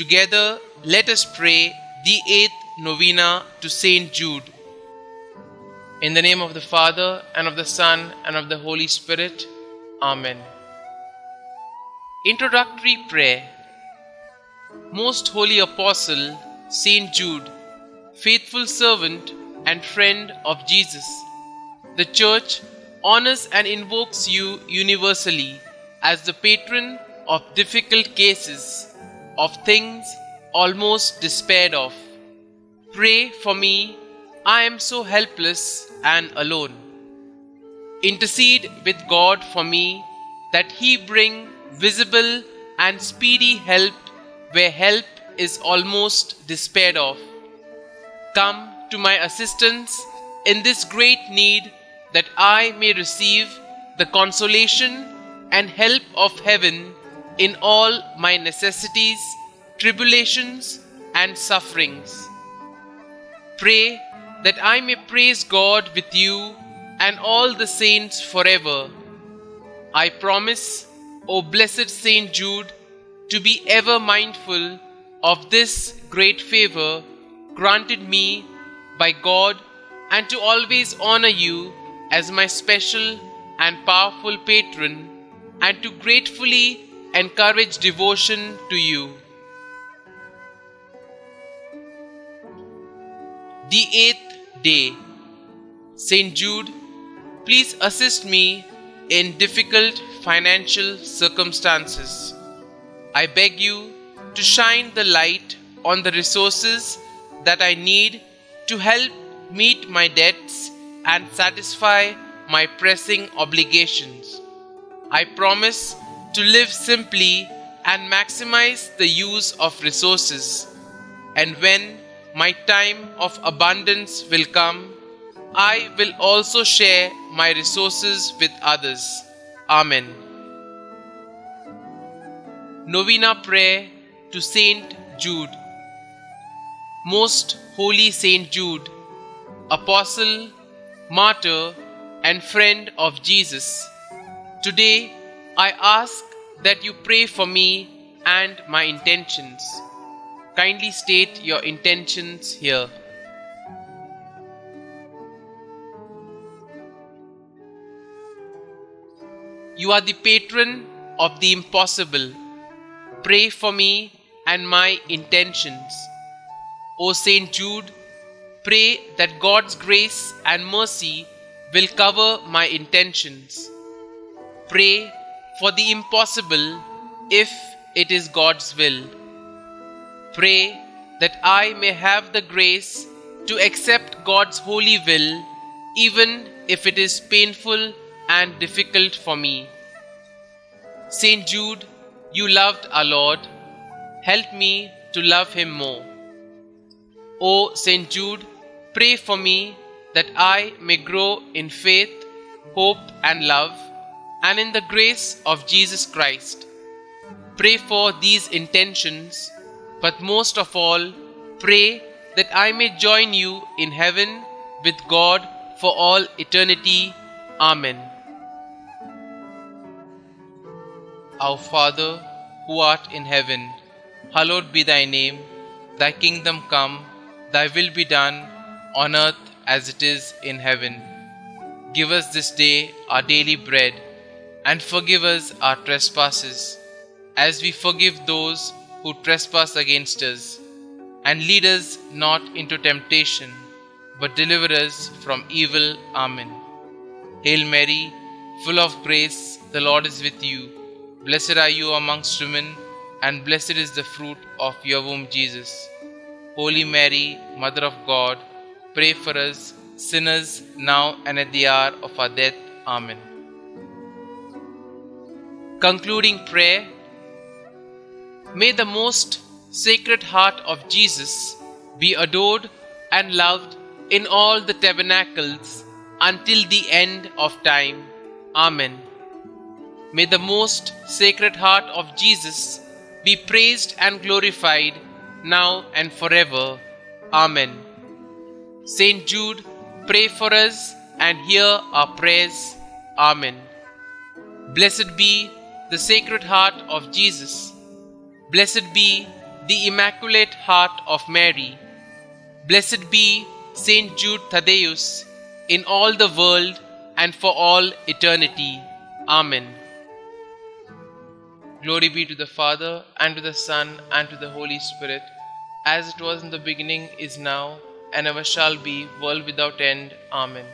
Together, let us pray the 8th Novena to St Jude. In the name of the Father, and of the Son, and of the Holy Spirit. Amen. Introductory Prayer. Most Holy Apostle, St Jude, faithful servant and friend of Jesus, the Church honors and invokes you universally as the patron of difficult cases, of things almost despaired of. Pray for me, I am so helpless and alone. Intercede with God for me, that He bring visible and speedy help where help is almost despaired of. Come to my assistance in this great need, that I may receive the consolation and help of heaven in all my necessities, tribulations, and sufferings. Pray that I may praise God with you and all the saints forever. I promise, O blessed St Jude, to be ever mindful of this great favor granted me by God, and to always honor you as my special and powerful patron, and to gratefully encourage devotion to you. The 8th day. St Jude, please assist me in difficult financial circumstances. I beg you to shine the light on the resources that I need to help meet my debts and satisfy my pressing obligations. I promise to live simply and maximize the use of resources, and when my time of abundance will come, I will also share my resources with others. Amen. Novena Prayer to St Jude. Most Holy St Jude, Apostle, Martyr, and friend of Jesus, today I ask that you pray for me and my intentions. Kindly state your intentions here. You are the patron of the impossible. Pray for me and my intentions. O St Jude, pray that God's grace and mercy will cover my intentions. Pray for the impossible if it is God's will. Pray that I may have the grace to accept God's holy will, even if it is painful and difficult for me. St Jude, you loved our Lord. Help me to love Him more. O St Jude, pray for me that I may grow in faith, hope, and love, and in the grace of Jesus Christ. Pray for these intentions, but most of all, pray that I may join you in heaven with God for all eternity. Amen. Our Father, who art in heaven, hallowed be thy name. Thy kingdom come, thy will be done, on earth as it is in heaven. Give us this day our daily bread, and forgive us our trespasses, as we forgive those who trespass against us. And lead us not into temptation, but deliver us from evil. Amen. Hail Mary, full of grace, the Lord is with you. Blessed are you amongst women, and blessed is the fruit of your womb, Jesus. Holy Mary, Mother of God, pray for us sinners, now and at the hour of our death. Amen. Concluding prayer. May the most Sacred Heart of Jesus be adored and loved in all the tabernacles until the end of time. Amen. May the most Sacred Heart of Jesus be praised and glorified now and forever. Amen. St Jude, pray for us and hear our prayers. Amen. Blessed be the Sacred Heart of Jesus. Blessed be the Immaculate Heart of Mary. Blessed be St Jude Thaddeus in all the world and for all eternity. Amen. Glory be to the Father, and to the Son, and to the Holy Spirit, as it was in the beginning, is now, and ever shall be, world without end. Amen.